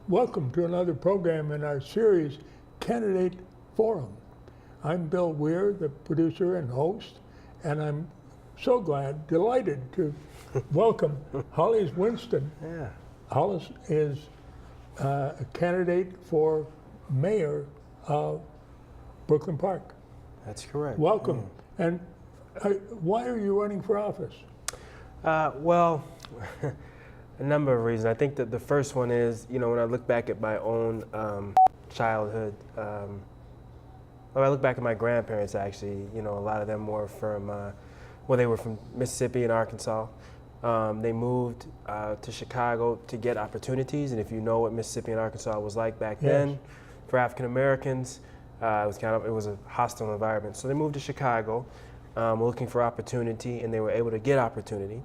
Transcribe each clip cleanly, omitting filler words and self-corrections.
Welcome to another program in our series, Candidate Forum. I'm Bill Weir, the producer and host, and I'm so delighted to welcome Hollies Winston. Yeah. Hollis is a candidate for mayor of Brooklyn Park. That's correct. Welcome. And why are you running for office? Well, a number of reasons. I think that the first one is, when I look back at my own childhood, well, I look back at my grandparents actually, a lot of them were from, they were from Mississippi and Arkansas. They moved to Chicago to get opportunities, and if you know what Mississippi and Arkansas was like back then, for African Americans, it was a hostile environment. So they moved to Chicago, looking for opportunity, and they were able to get opportunity.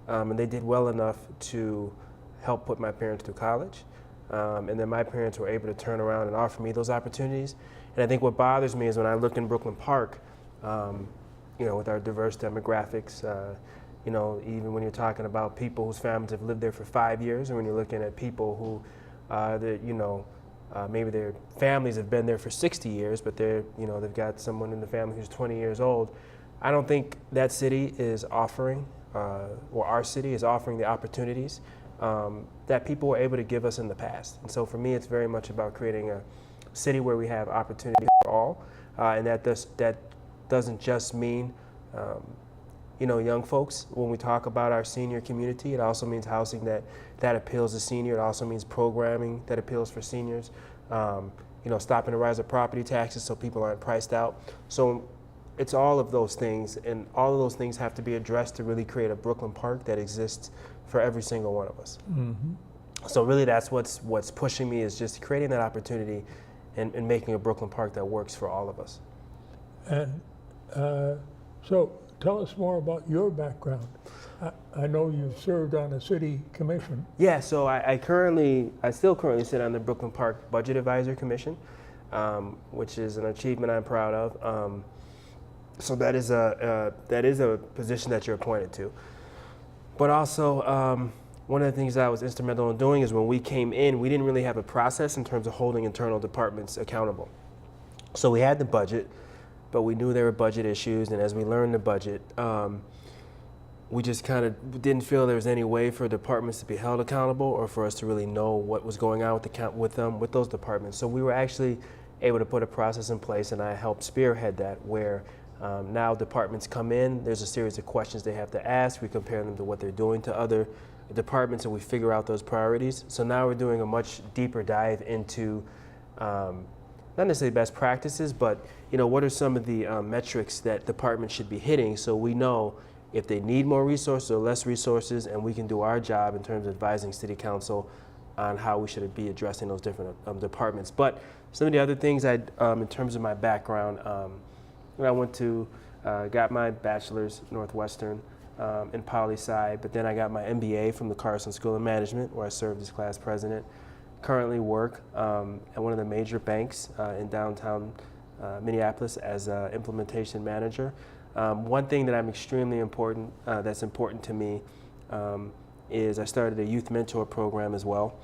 And they did well enough to help put my parents through college. And then my parents were able to turn around and offer me those opportunities. And I think what bothers me is when I look in Brooklyn Park, with our diverse demographics, even when you're talking about people whose families have lived there for 5 years, or when you're looking at people who, maybe their families have been there for 60 years, but they've got someone in the family who's 20 years old. I don't think that city is offering, or our city is offering the opportunities that people were able to give us in the past. And so for me, it's very much about creating a city where we have opportunity for all, and that doesn't just mean young folks. When we talk about our senior community, it also means housing that appeals to seniors. It also means programming that appeals for seniors. Stopping the rise of property taxes so people aren't priced out. So it's all of those things, and all of those things have to be addressed to really create a Brooklyn Park that exists for every single one of us. Mm-hmm. So really that's what's pushing me, is just creating that opportunity and making a Brooklyn Park that works for all of us. And so tell us more about your background. I know you've served on a city commission. Yeah, so I still currently sit on the Brooklyn Park Budget Advisory Commission, which is an achievement I'm proud of. So that is a position that you're appointed to. But also, one of the things that I was instrumental in doing is when we came in, we didn't really have a process in terms of holding internal departments accountable. So we had the budget, but we knew there were budget issues, and as we learned the budget, we just kind of didn't feel there was any way for departments to be held accountable, or for us to really know what was going on with those departments. So we were actually able to put a process in place, and I helped spearhead that, where now departments come in, there's a series of questions they have to ask. We compare them to what they're doing to other departments, and we figure out those priorities. So now we're doing a much deeper dive into not necessarily best practices, but what are some of the metrics that departments should be hitting, so we know if they need more resources or less resources, and we can do our job in terms of advising City Council on how we should be addressing those different departments. But some of the other things, in terms of my background, I went to, got my bachelor's Northwestern in poli-sci, but then I got my MBA from the Carson School of Management, where I served as class president. Currently work at one of the major banks in downtown Minneapolis as an implementation manager. One thing that I'm extremely important, that's important to me, is I started a youth mentor program as well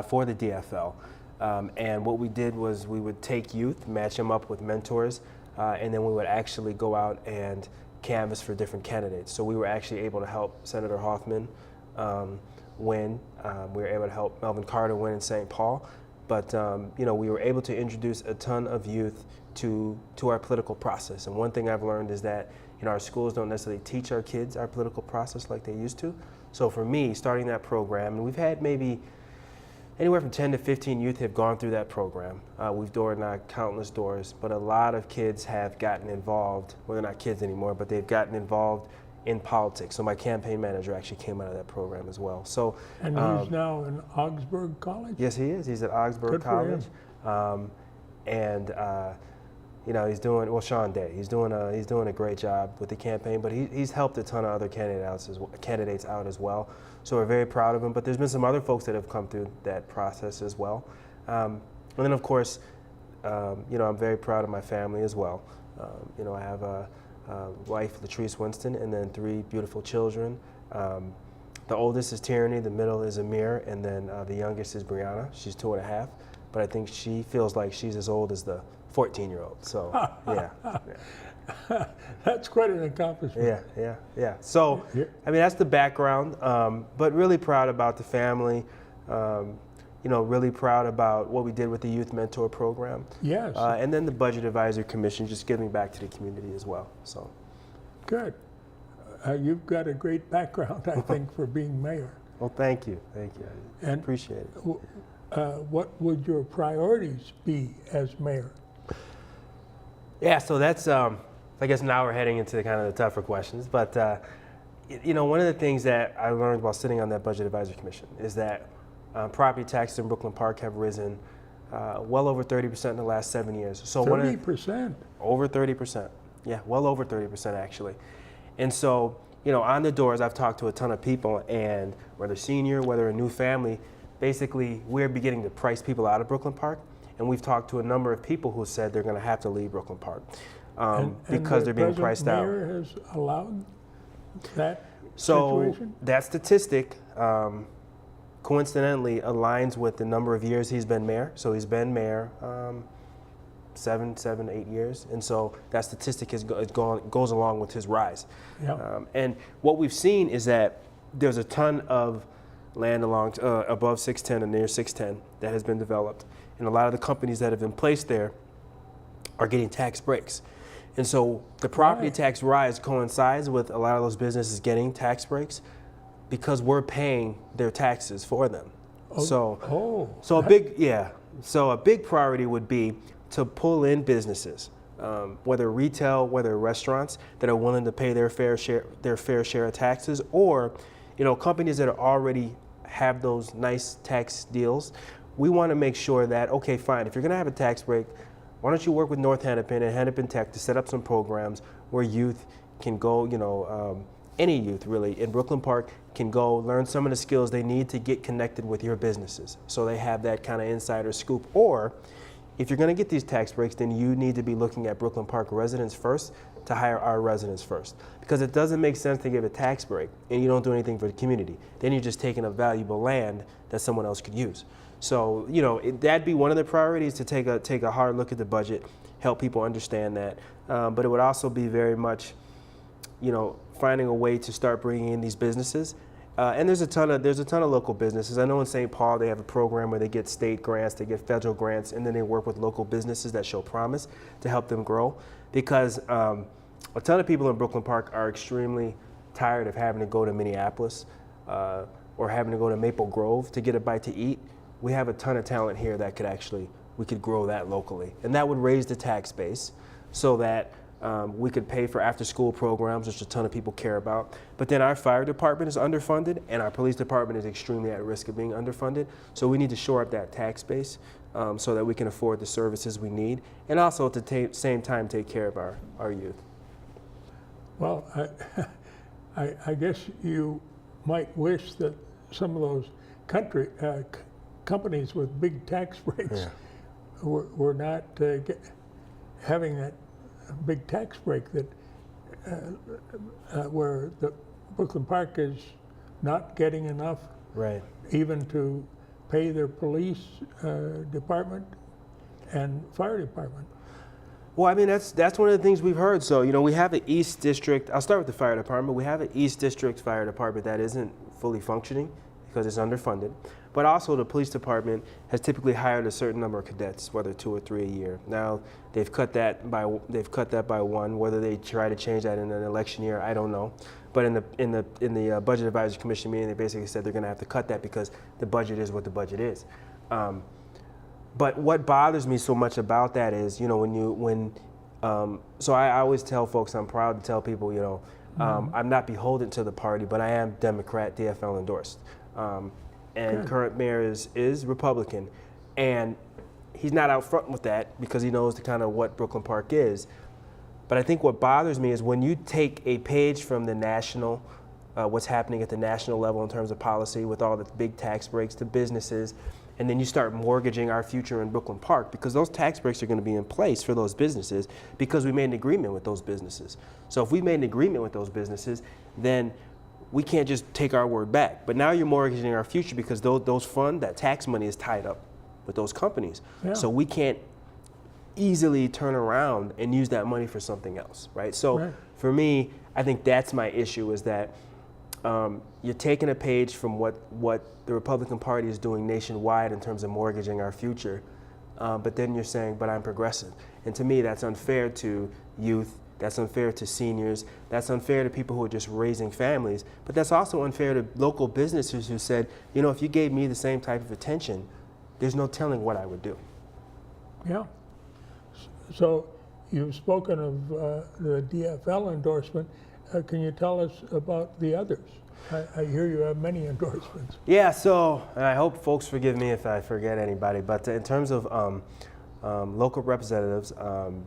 for the DFL. And what we did was we would take youth, match them up with mentors, and then we would actually go out and canvass for different candidates. So we were actually able to help Senator Hoffman win. We were able to help Melvin Carter win in St. Paul. But we were able to introduce a ton of youth to our political process. And one thing I've learned is that our schools don't necessarily teach our kids our political process like they used to. So for me, starting that program, and we've had maybe anywhere from 10 to 15 youth have gone through that program. We've door knocked countless doors, but a lot of kids have gotten involved. Well, they're not kids anymore, but they've gotten involved in politics. So my campaign manager actually came out of that program as well. So, and he's now in Augsburg College? Yes, he is. He's at Augsburg College. He's doing, well, Sean Day, he's doing a great job with the campaign, but he's helped a ton of other candidates out as well. So we're very proud of him, but there's been some other folks that have come through that process as well. And then of course, I'm very proud of my family as well. I have a wife, Latrice Winston, and then 3 beautiful children. The oldest is Tyranny, the middle is Amir, and then the youngest is Brianna. She's 2.5, but I think she feels like she's as old as the 14-year-old. So yeah. That's quite an accomplishment. Yeah. So I mean, that's the background, but really proud about the family. Really proud about what we did with the Youth Mentor Program. Yes. And then the Budget Advisory Commission, just giving back to the community as well. So. Good. You've got a great background, I think, for being mayor. Well, thank you. I And appreciate it. What would your priorities be as mayor? Yeah, so that's, I guess now we're heading into kind of the tougher questions. But, one of the things that I learned while sitting on that Budget Advisory Commission is that property taxes in Brooklyn Park have risen well over 30% in the last 7 years. So 30%? Over 30%. Yeah, well over 30% actually. And so, on the doors, I've talked to a ton of people, and whether senior, whether a new family, basically we're beginning to price people out of Brooklyn Park. And we've talked to a number of people who said they're going to have to leave Brooklyn Park because they're being priced out. And the mayor has allowed that So situation? that statistic coincidentally aligns with the number of years he's been mayor. So he's been mayor 7, 8 years, and so that statistic goes along with his rise. Yep. And what we've seen is that there's a ton of land along above 610 and near 610 that has been developed, and a lot of the companies that have been placed there are getting tax breaks. And so the property tax rise coincides with a lot of those businesses getting tax breaks because we're paying their taxes for them. So a big priority would be to pull in businesses, whether retail, whether restaurants that are willing to pay their fair share of taxes, or companies that already have those nice tax deals. We want to make sure that, okay, fine, if you're going to have a tax break, why don't you work with North Hennepin and Hennepin Tech to set up some programs where youth can go, any youth really in Brooklyn Park can go learn some of the skills they need to get connected with your businesses, so they have that kind of insider scoop. Or if you're going to get these tax breaks, then you need to be looking at Brooklyn Park residents first to hire our residents first, because it doesn't make sense to give a tax break and you don't do anything for the community. Then you're just taking up valuable land that someone else could use. So that'd be one of the priorities, to take a hard look at the budget, help people understand that. But it would also be very much, finding a way to start bringing in these businesses. And there's a ton of local businesses. I know in St. Paul they have a program where they get state grants, they get federal grants, and then they work with local businesses that show promise to help them grow. Because a ton of people in Brooklyn Park are extremely tired of having to go to Minneapolis or having to go to Maple Grove to get a bite to eat. We have a ton of talent here that we could grow that locally. And that would raise the tax base so that we could pay for after-school programs, which a ton of people care about. But then our fire department is underfunded, and our police department is extremely at risk of being underfunded. So we need to shore up that tax base so that we can afford the services we need, and also at the same time take care of our youth. Well, I guess you might wish that some of those companies with big tax breaks were not having that big tax break, that where the Brooklyn Park is not getting enough, right, even to pay their police department and fire department. Well, I mean, that's one of the things we've heard. So, we have an East District. I'll start with the fire department. We have an East District fire department that isn't fully functioning because it's underfunded. But also the police department has typically hired a certain number of cadets, whether 2 or 3 a year. Now they've cut that by 1. Whether they try to change that in an election year, I don't know. But in the Budget Advisory Commission meeting, they basically said they're going to have to cut that because the budget is what the budget is. But what bothers me so much about that is, so I always tell folks, I'm proud to tell people, I'm not beholden to the party, but I am Democrat, DFL endorsed. And current mayor is Republican, and he's not out front with that because he knows the kind of what Brooklyn Park is. But I think what bothers me is when you take a page from the national, what's happening at the national level in terms of policy with all the big tax breaks to businesses, and then you start mortgaging our future in Brooklyn Park, because those tax breaks are going to be in place for those businesses because we made an agreement with those businesses. So if we made an agreement with those businesses, then we can't just take our word back. But now you're mortgaging our future because those fund, that tax money is tied up with those companies. Yeah. So we can't easily turn around and use that money for something else, right? So Right. for me, I think that's my issue, is that you're taking a page from what the Republican Party is doing nationwide in terms of mortgaging our future, but then you're saying, but I'm progressive. And to me, that's unfair to youth, that's unfair to seniors, that's unfair to people who are just raising families, but that's also unfair to local businesses who said, you know, if you gave me the same type of attention, there's no telling what I would do. Yeah. So you've spoken of the DFL endorsement. Can you tell us about the others? I hear you have many endorsements. Yeah, so, and I hope folks forgive me if I forget anybody, but in terms of local representatives, you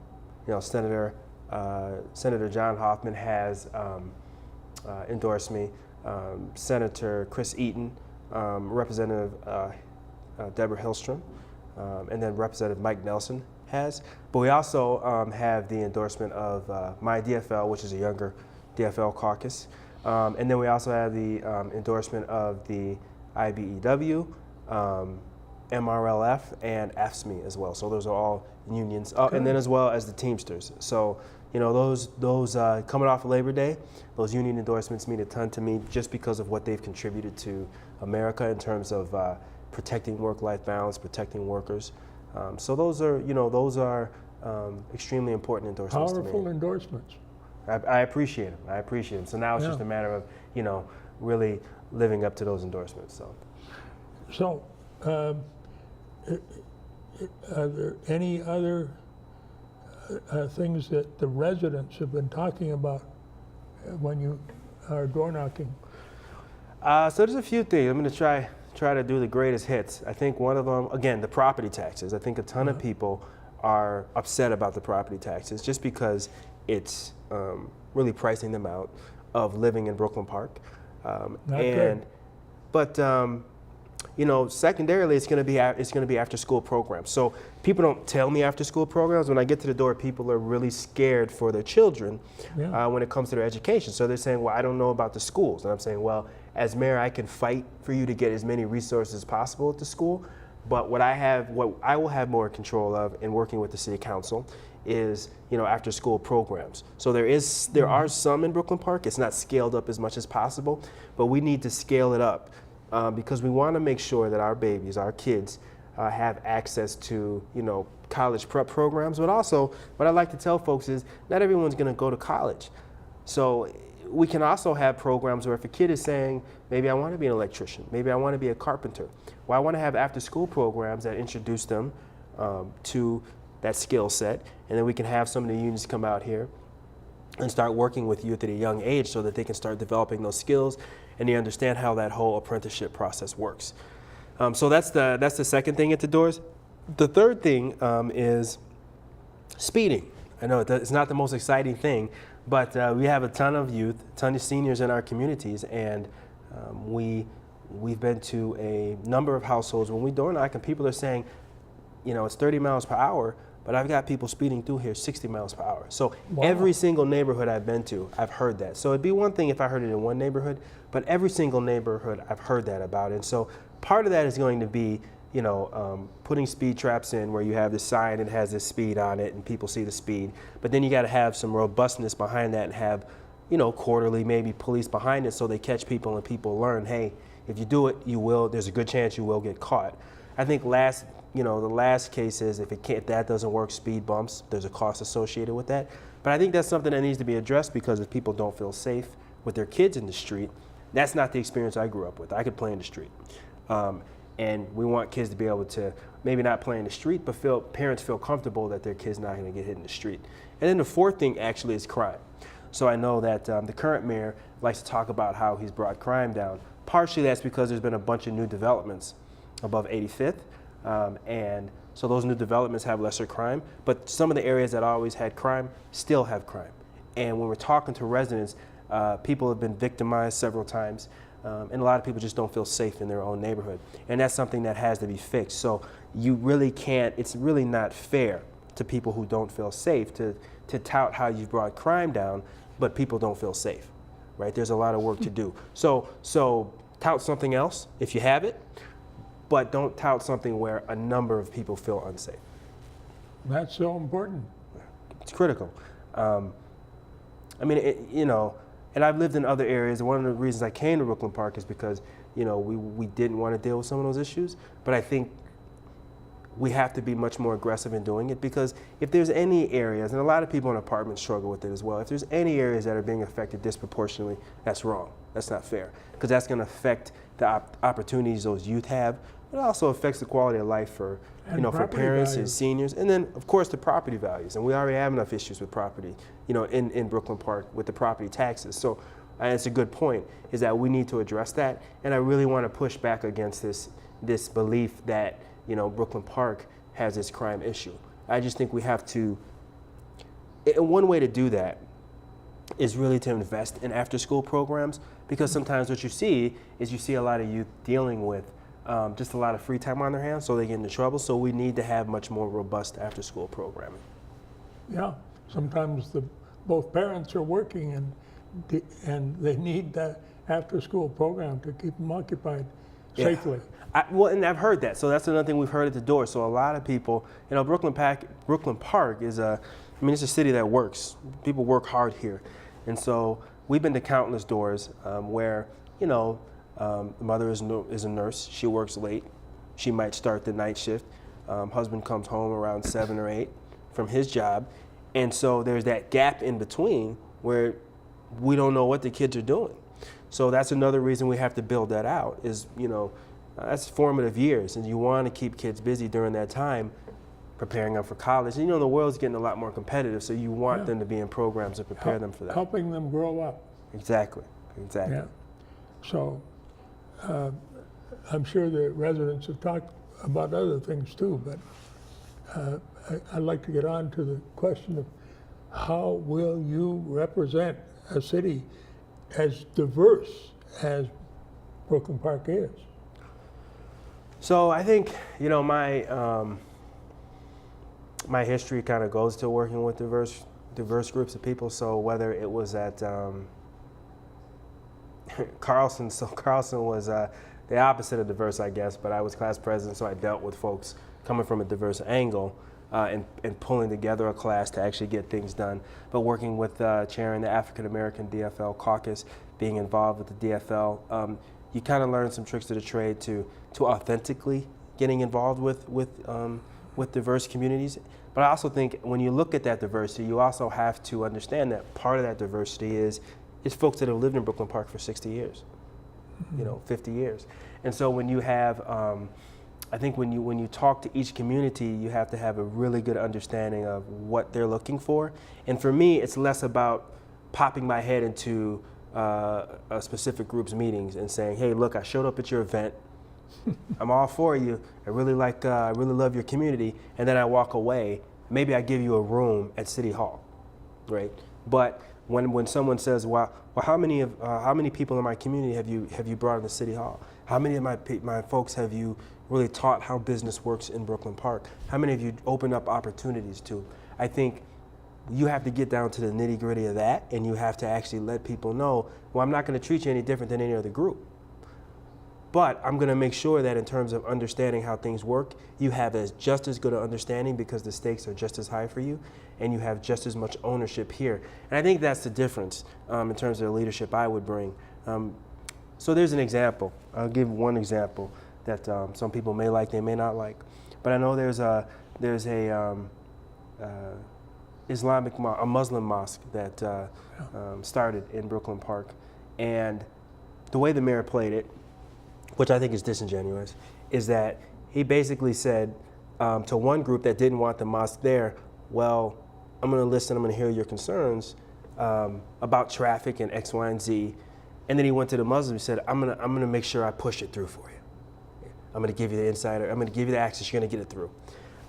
know, Senator John Hoffman has endorsed me. Senator Chris Eaton, Representative Deborah Hillstrom, and then Representative Mike Nelson has. But we also have the endorsement of my DFL, which is a younger DFL caucus. And then we also have the endorsement of the IBEW, MRLF, and AFSCME as well. So those are all unions, and then as well as the Teamsters. So, you know, those coming off of Labor Day, those union endorsements mean a ton to me just because of what they've contributed to America in terms of protecting work-life balance, protecting workers. So those are extremely important endorsements to me. Powerful endorsements. I appreciate them. I appreciate them. So now it's just a matter of, you know, really living up to those endorsements. So, are there any other things that the residents have been talking about when you are door knocking? So there's a few things. I'm going to try to do the greatest hits. I think one of them, again, the property taxes. I think a ton of people are upset about the property taxes just because it's really pricing them out of living in Brooklyn Park. But you know, secondarily, it's going to be after school programs. So people don't tell me after school programs. When I get to the door, people are really scared for their children when it comes to their education. So they're saying, well, I don't know about the schools. And I'm saying, well, as mayor, I can fight for you to get as many resources as possible at the school. But what I will have more control of in working with the city council is, you know, after school programs. So there are some in Brooklyn Park. It's not scaled up as much as possible, but we need to scale it up because we want to make sure that our babies, our kids, have access to, you know, college prep programs. But also, what I like to tell folks is not everyone's going to go to college. So we can also have programs where if a kid is saying, maybe I want to be an electrician, maybe I want to be a carpenter, well, I want to have after school programs that introduce them to that skill set, and then we can have some of the unions come out here and start working with youth at a young age so that they can start developing those skills and they understand how that whole apprenticeship process works. So that's the second thing at the doors. The third thing is speeding. I know it's not the most exciting thing, but we have a ton of youth, a ton of seniors in our communities, and we've been to a number of households when we door knock and people are saying, you know, it's 30 miles per hour, but I've got people speeding through here 60 miles per hour. So every single neighborhood I've been to, I've heard that. So it'd be one thing if I heard it in one neighborhood, but every single neighborhood I've heard that about. And so part of that is going to be, you know, putting speed traps in where you have the sign that has this speed on it and people see the speed. But then you got to have some robustness behind that and have, you know, quarterly maybe police behind it so they catch people and people learn, hey, if you do it, there's a good chance you will get caught. I think the last case is if that doesn't work, speed bumps, there's a cost associated with that. But I think that's something that needs to be addressed because if people don't feel safe with their kids in the street, that's not the experience I grew up with. I could play in the street. And we want kids to be able to maybe not play in the street, but parents feel comfortable that their kid's not going to get hit in the street. And then the fourth thing actually is crime. So I know that the current mayor likes to talk about how he's brought crime down. Partially that's because there's been a bunch of new developments above 85th. And so those new developments have lesser crime, but some of the areas that always had crime still have crime. And when we're talking to residents, people have been victimized several times. And a lot of people just don't feel safe in their own neighborhood. And that's something that has to be fixed. So you really can't, it's really not fair to people who don't feel safe to tout how you've brought crime down, but people don't feel safe. right? There's a lot of work to do. So tout something else if you have it, but don't tout something where a number of people feel unsafe. That's so important. It's critical. I mean, and I've lived in other areas. One of the reasons I came to Brooklyn Park is because, we didn't want to deal with some of those issues. But I think we have to be much more aggressive in doing it, because if there's any areas, and a lot of people in apartments struggle with it as well, if there's any areas that are being affected disproportionately, that's wrong. That's not fair, because that's going to affect the opportunities those youth have. It also affects the quality of life for, for parents and seniors, and then of course the property values. And we already have enough issues with property, in Brooklyn Park with the property taxes. So it's a good point, is that we need to address that. And I really want to push back against this belief that, Brooklyn Park has this crime issue. I just think we have to, and one way to do that is really to invest in after-school programs, because sometimes what you see is a lot of youth dealing with just a lot of free time on their hands, so they get into trouble. So we need to have much more robust after-school programming. Yeah, sometimes both parents are working and they need that after-school program to keep them occupied safely. And I've heard that. So that's another thing we've heard at the door. So a lot of people, Brooklyn Park is it's a city that works. People work hard here. And so we've been to countless doors where, the mother is a nurse. She works late. She might start the night shift. Husband comes home around 7 or 8 from his job. And so there's that gap in between where we don't know what the kids are doing. So that's another reason we have to build that out is, that's formative years. And you want to keep kids busy during that time, preparing them for college. And, the world's getting a lot more competitive, so you want them to be in programs to prepare them for that. Helping them grow up. Exactly. Yeah. So I'm sure the residents have talked about other things too, but I'd like to get on to the question of how will you represent a city as diverse as Brooklyn Park is? So I think, my history kind of goes to working with diverse groups of people. So whether it was at Carlson, so Carlson was the opposite of diverse, I guess, but I was class president, so I dealt with folks coming from a diverse angle and pulling together a class to actually get things done. But working with chairing the African American DFL caucus, being involved with the DFL, you kind of learn some tricks of the trade to authentically getting involved with diverse communities. But I also think when you look at that diversity, you also have to understand that part of that diversity is folks that have lived in Brooklyn Park for 60 years, 50 years. And so when you have, I think when you talk to each community, you have to have a really good understanding of what they're looking for. And for me, it's less about popping my head into a specific group's meetings and saying, hey, look, I showed up at your event. I'm all for you. I really love your community. And then I walk away. Maybe I give you a room at City Hall, right? But when someone says, well, how many people in my community have you brought into City Hall? How many of my folks have you really taught how business works in Brooklyn Park? How many of you opened up opportunities to? I think you have to get down to the nitty gritty of that, and you have to actually let people know, well, I'm not going to treat you any different than any other group. But I'm going to make sure that in terms of understanding how things work, you have just as good an understanding because the stakes are just as high for you, and you have just as much ownership here. And I think that's the difference in terms of the leadership I would bring. So there's an example. I'll give one example that some people may like, they may not like. But I know there's a Muslim mosque that started in Brooklyn Park, and the way the mayor played it, which I think is disingenuous, is that he basically said to one group that didn't want the mosque there, well, I'm going to listen, I'm going to hear your concerns about traffic and X, Y, and Z. And then he went to the Muslims and said, I'm going to make sure I push it through for you. I'm going to give you the insider, I'm going to give you the access, you're going to get it through.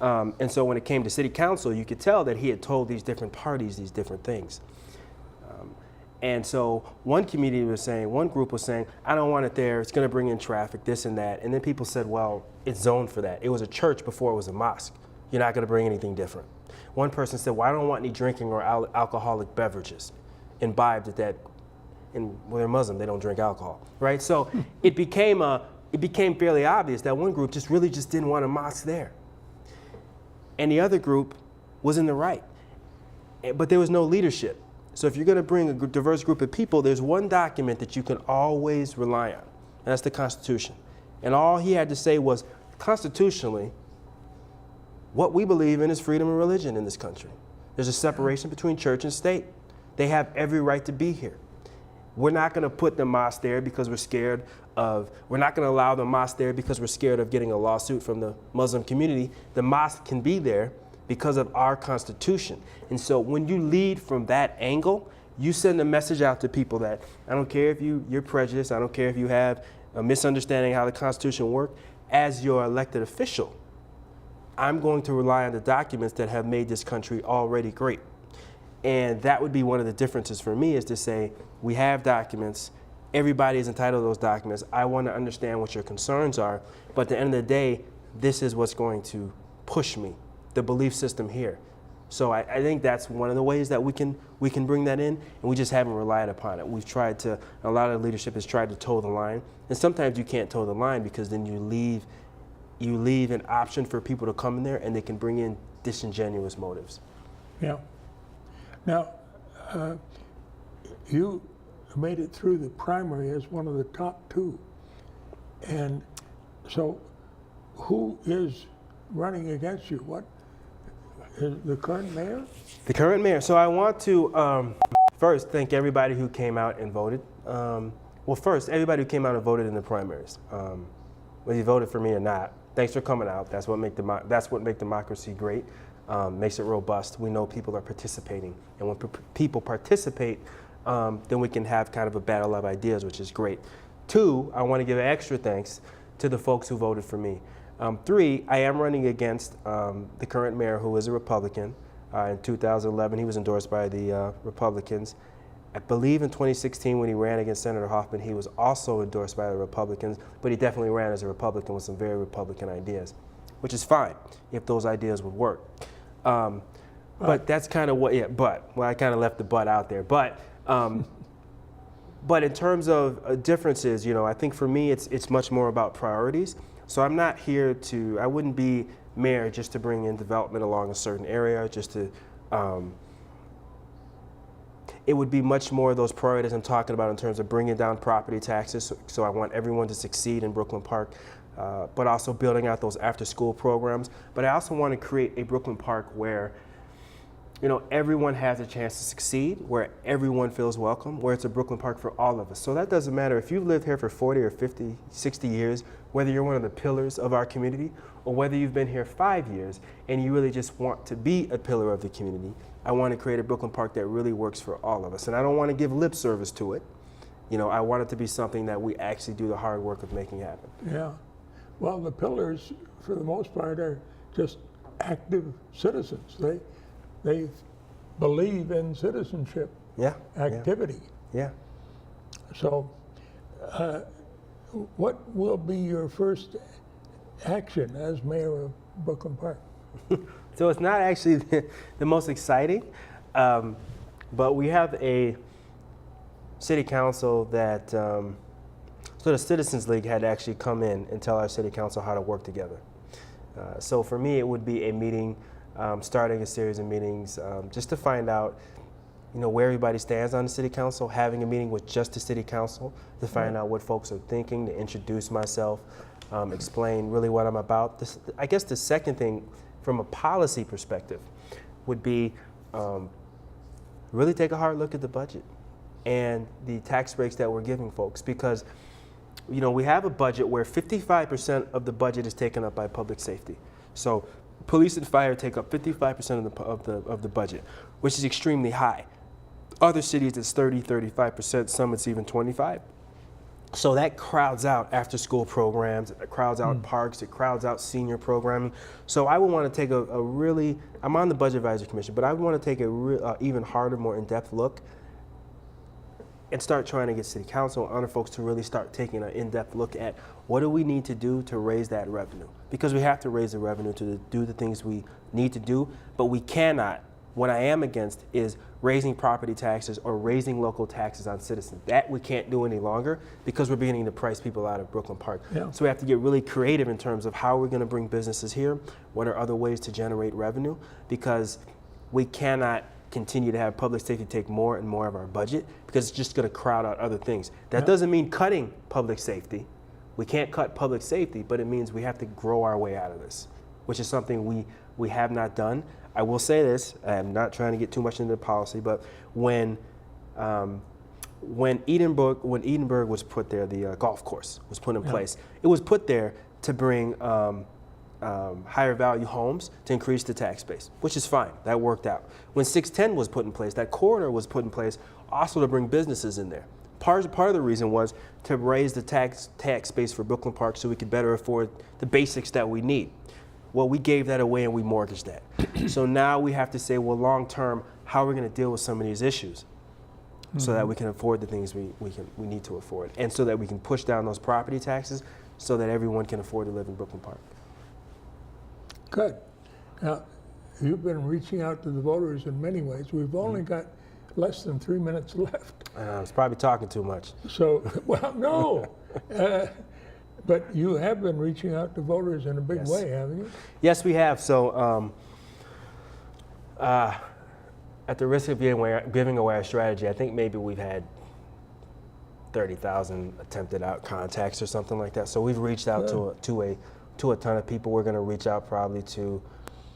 And so when it came to city council, you could tell that he had told these different parties these different things. And so one group was saying, I don't want it there, it's going to bring in traffic, this and that. And then people said, well, it's zoned for that. It was a church before it was a mosque. You're not going to bring anything different. One person said, well, I don't want any drinking or alcoholic beverages imbibed at that. and well, they're Muslim, they don't drink alcohol, right? So it became fairly obvious that one group just didn't want a mosque there. And the other group was in the right. But there was no leadership. So if you're going to bring a diverse group of people, there's one document that you can always rely on, and that's the Constitution. And all he had to say was, constitutionally, what we believe in is freedom of religion in this country. There's a separation between church and state. They have every right to be here. We're not going to put the mosque there because we're not going to allow the mosque there because we're scared of getting a lawsuit from the Muslim community. The mosque can be there because of our Constitution. And so when you lead from that angle, you send a message out to people that I don't care if you're prejudiced, I don't care if you have a misunderstanding how the Constitution works. As your elected official, I'm going to rely on the documents that have made this country already great. And that would be one of the differences for me, is to say, we have documents, everybody is entitled to those documents. I want to understand what your concerns are, but at the end of the day, this is what's going to push me, the belief system here. So I think that's one of the ways that we can bring that in, and we just haven't relied upon it. We've tried to, a lot of leadership has tried to toe the line, and sometimes you can't toe the line because then you leave an option for people to come in there and they can bring in disingenuous motives. Yeah. Now, you made it through the primary as one of the top two. And so who is running against you? What is the current mayor? The current mayor. So I want to first thank everybody who came out and voted. Well, first, everybody who came out and voted in the primaries, whether you voted for me or not. Thanks for coming out. That's what makes democracy great. Makes it robust. We know people are participating, and when people participate, then we can have kind of a battle of ideas, which is great. 2, I want to give extra thanks to the folks who voted for me. 3, I am running against the current mayor, who is a Republican. In 2011, he was endorsed by the Republicans. I believe in 2016, when he ran against Senator Hoffman, he was also endorsed by the Republicans, but he definitely ran as a Republican with some very Republican ideas, which is fine if those ideas would work. But that's kind of what, I kind of left the but out there. But in terms of differences, I think for me, it's much more about priorities. So I'm not here I wouldn't be mayor just to bring in development along a certain area, just to, it would be much more those priorities I'm talking about in terms of bringing down property taxes. So I want everyone to succeed in Brooklyn Park. But also building out those after-school programs. But I also want to create a Brooklyn Park where, everyone has a chance to succeed, where everyone feels welcome, where it's a Brooklyn Park for all of us. So that doesn't matter if you've lived here for 40 or 50, 60 years, whether you're one of the pillars of our community, or whether you've been here 5 years and you really just want to be a pillar of the community. I want to create a Brooklyn Park that really works for all of us. And I don't want to give lip service to it. I want it to be something that we actually do the hard work of making happen. Yeah. Well, the pillars, for the most part, are just active citizens. They believe in citizenship activity. Yeah. So, what will be your first action as mayor of Brooklyn Park? So it's not actually the most exciting, but we have a city council that. So the Citizens League had to actually come in and tell our city council how to work together. So for me, it would be a meeting, starting a series of meetings, just to find out, where everybody stands on the city council, having a meeting with just the city council to find out what folks are thinking, to introduce myself, explain really what I'm about. I guess the second thing, from a policy perspective, would be really take a hard look at the budget and the tax breaks that we're giving folks, because we have a budget where 55% of the budget is taken up by public safety. So police and fire take up 55% of the budget, which is extremely high. Other cities, it's 30, 35%, some it's even 25. So that crowds out after-school programs, it crowds out parks, it crowds out senior programming. So I would want to take I'm on the Budget Advisory Commission, but I would want to take a even harder, more in-depth look and start trying to get city council and other folks to really start taking an in-depth look at what do we need to do to raise that revenue. Because we have to raise the revenue to do the things we need to do, but we cannot What I am against is raising property taxes or raising local taxes on citizens. That we can't do any longer because we're beginning to price people out of Brooklyn Park. Yeah. So we have to get really creative in terms of how we're going to bring businesses here, what are other ways to generate revenue, because we cannot continue to have public safety take more and more of our budget because it's just going to crowd out other things. That doesn't mean cutting public safety. We can't cut public safety, but it means we have to grow our way out of this, which is something we have not done. I will say this, I'm not trying to get too much into the policy, but when Edinburgh was put there, the golf course was put in place, it was put there to bring higher value homes to increase the tax base, which is fine, that worked out. When 610 was put in place, that corridor was put in place also to bring businesses in there. Part of the reason was to raise the tax base for Brooklyn Park so we could better afford the basics that we need. Well, we gave that away and we mortgaged that. So now we have to say, well, long term, how are we going to deal with some of these issues so that we can afford the things we need to afford, and so that we can push down those property taxes so that everyone can afford to live in Brooklyn Park. Good. Now, you've been reaching out to the voters in many ways. We've only got less than 3 minutes left. I was probably talking too much. So, well, no. But you have been reaching out to voters in a big way, haven't you? Yes, we have. So, at the risk of giving away our strategy, I think maybe we've had 30,000 attempted out contacts or something like that. So we've reached out to a ton of people. We're going to reach out probably to,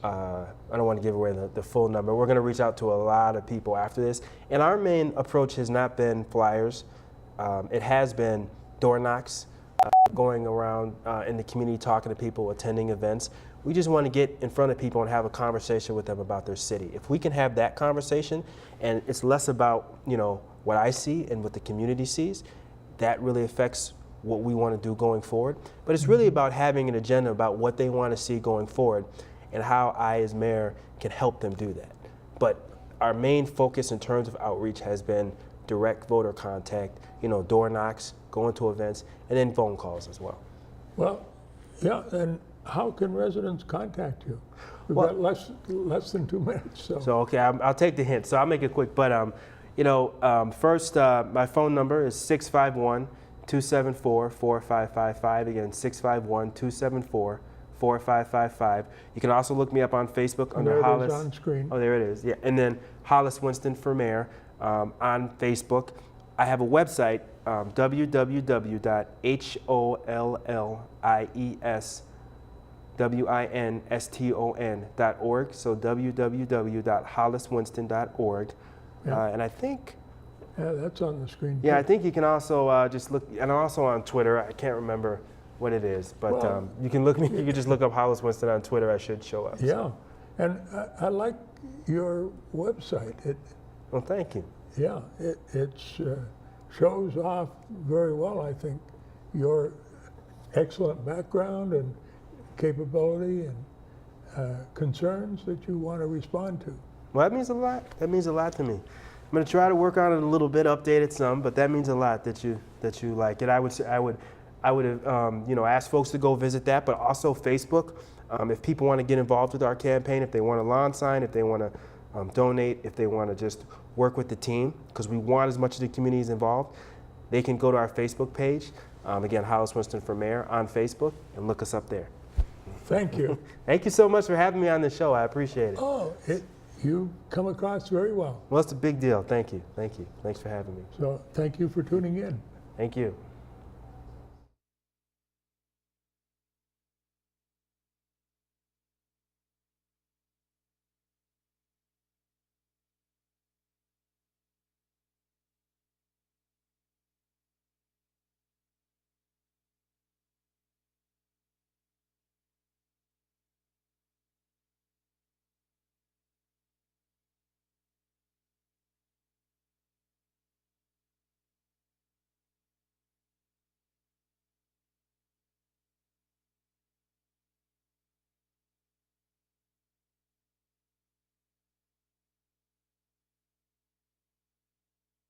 I don't want to give away the full number. We're going to reach out to a lot of people after this. And our main approach has not been flyers. It has been door knocks, going around in the community, talking to people, attending events. We just want to get in front of people and have a conversation with them about their city. If we can have that conversation, and it's less about, you know, what I see and what the community sees, that really affects what we want to do going forward. But it's really about having an agenda about what they want to see going forward and how I, as mayor, can help them do that. But our main focus in terms of outreach has been direct voter contact, you know, door knocks, going to events, and then phone calls as well. Well, yeah, and how can residents contact you? We've got less than 2 minutes. So okay, I'll take the hint. So I'll make it quick. But first, my phone number is 651-274-4555. Again, 651-274-4555. You can also look me up on Facebook under Hollies. There it is on screen. Oh, there it is. Yeah, and then Hollies Winston for mayor on Facebook. I have a website, www.hollieswinston.org. So www.hollieswinston.org. Yeah. And I think, Yeah, that's on the screen. yeah, too. I think you can also just look, and I'm also on Twitter. I can't remember what it is, but Well, you can just look up Hollies Winston on Twitter. I should show up. Yeah, So. and I like your website. Well, thank you. Yeah, it shows off very well, I think, your excellent background and capability and concerns that you want to respond to. Well, that means a lot. That means a lot to me. I'm going to try to work on it a little bit, update it some, but that means a lot that you like it. I would have asked folks to go visit that, but also Facebook. If people want to get involved with our campaign, if they want a lawn sign, if they want to donate, if they want to just work with the team, because we want as much of the communities involved, they can go to our Facebook page. Again, Hollies Winston for Mayor on Facebook, and look us up there. Thank you. Thank you so much for having me on the show. I appreciate it. Oh, you come across very well. Well, it's a big deal. Thank you. Thank you. Thanks for having me. So thank you for tuning in. Thank you.